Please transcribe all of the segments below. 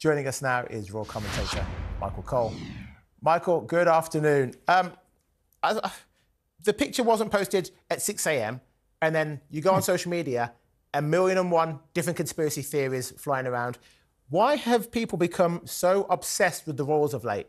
Joining us now is royal commentator Michael Cole. Michael, good afternoon. The picture wasn't posted at 6 a.m. and then you go on social media, 1,000,001 different conspiracy theories flying around. Why have people become so obsessed with the royals of late?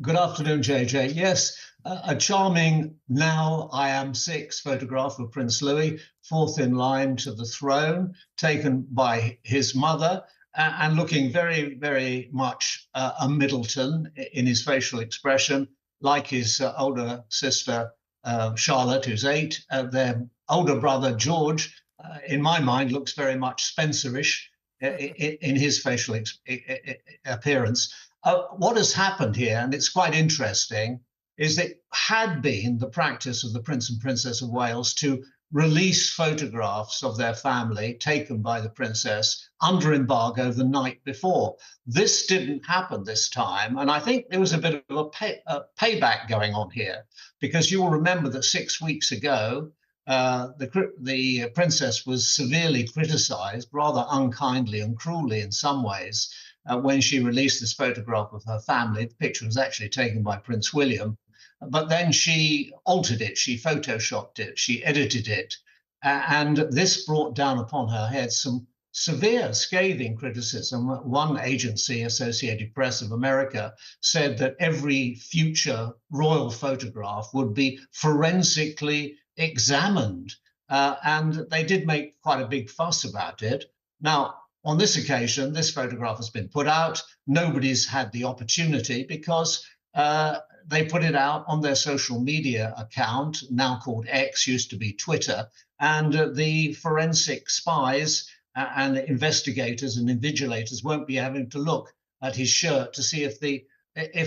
Good afternoon, JJ. Yes, a charming "Now I Am Six" photograph of Prince Louis, fourth in line to the throne, taken by his mother, and looking very, very much a Middleton in his facial expression, like his older sister, Charlotte, who's 8. Their older brother, George, in my mind, looks very much Spencerish in his facial appearance. What has happened here, and it's quite interesting, is that it had been the practice of the Prince and Princess of Wales to release photographs of their family taken by the princess under embargo the night before. This didn't happen this time, and I think there was a bit of a payback going on here, because you will remember that 6 weeks ago, the princess was severely criticized, rather unkindly and cruelly in some ways, when she released this photograph of her family. The picture was actually taken by Prince William, but then she altered it, she photoshopped it, she edited it, and this brought down upon her head some severe, scathing criticism. One agency, Associated Press of America, said that every future royal photograph would be forensically examined, and they did make quite a big fuss about it. Now, on this occasion, this photograph has been put out. Nobody's had the opportunity because they put it out on their social media account, now called X, used to be Twitter, and the forensic spies and investigators and invigilators won't be having to look at his shirt to see if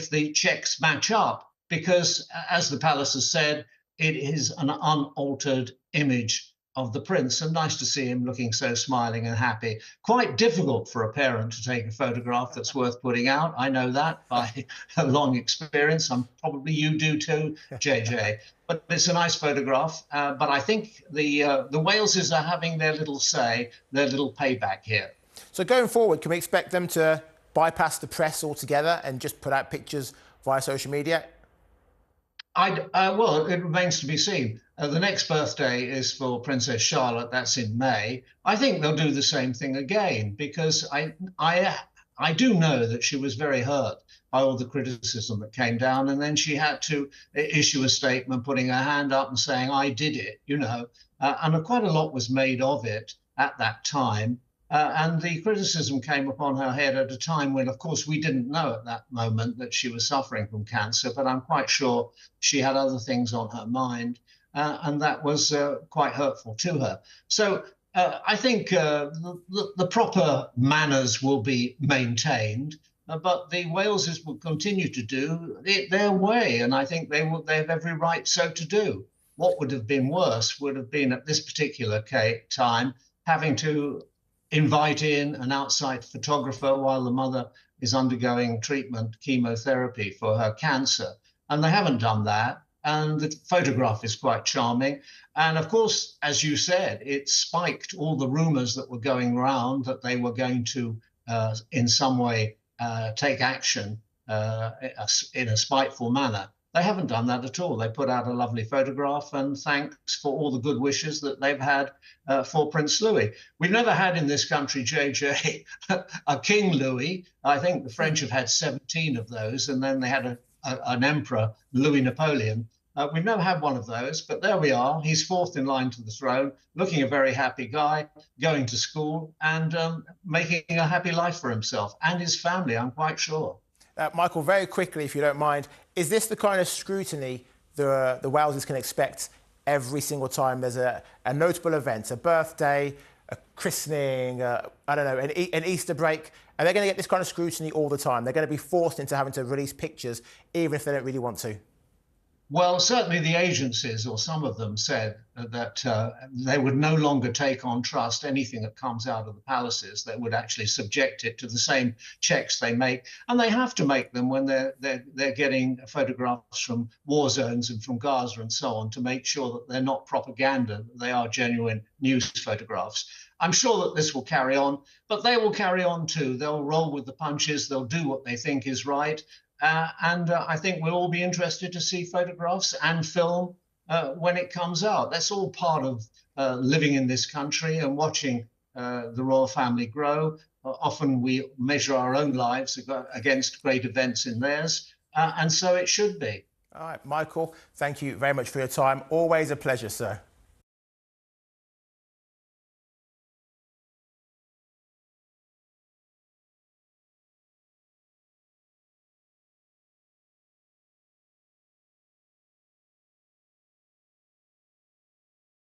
the checks match up, because, as the palace has said, it is an unaltered image of the prince, and nice to see him looking so smiling and happy. Quite difficult for a parent to take a photograph that's worth putting out. I know that by a long experience. Probably you do too, JJ. But it's a nice photograph. But I think the Waleses are having their little say, their little payback here. So going forward, can we expect them to bypass the press altogether and just put out pictures via social media? Well, it remains to be seen. The next birthday is for Princess Charlotte. That's in May. I think they'll do the same thing again, because I do know that she was very hurt by all the criticism that came down, and then she had to issue a statement putting her hand up and saying, "I did it," and quite a lot was made of it at that time. And the criticism came upon her head at a time when, of course, we didn't know at that moment that she was suffering from cancer, but I'm quite sure she had other things on her mind, and that was quite hurtful to her. So I think the proper manners will be maintained, but the Waleses will continue to do it their way, and I think they have every right so to do. What would have been worse would have been, at this particular time, having to invite in an outside photographer while the mother is undergoing treatment, chemotherapy for her cancer. And they haven't done that. And the photograph is quite charming. And of course, as you said, it spiked all the rumors that were going around that they were going to, in some way, take action in a spiteful manner. They haven't done that at all. They put out a lovely photograph, and thanks for all the good wishes that they've had for Prince Louis. We've never had in this country, JJ, a King Louis. I think the French have had 17 of those, and then they had an emperor, Louis Napoleon. We've never had one of those, but there we are. He's fourth in line to the throne, looking a very happy guy, going to school and making a happy life for himself and his family, I'm quite sure. Michael, very quickly, if you don't mind, is this the kind of scrutiny the Waleses can expect every single time there's a notable event, a birthday, a christening, I don't know, an Easter break? Are they going to get this kind of scrutiny all the time? They're going to be forced into having to release pictures, even if they don't really want to? Well, certainly the agencies, or some of them, said that they would no longer take on trust anything that comes out of the palaces. They would actually subject it to the same checks they make, and they have to make them when they're getting photographs from war zones and from Gaza and so on, to make sure that they're not propaganda, that they are genuine news photographs. I'm sure that this will carry on, but they will carry on too. They'll roll with the punches. They'll do what they think is right. And I think we'll all be interested to see photographs and film when it comes out. That's all part of living in this country and watching the royal family grow. Often we measure our own lives against great events in theirs, and so it should be. All right, Michael, thank you very much for your time. Always a pleasure, sir.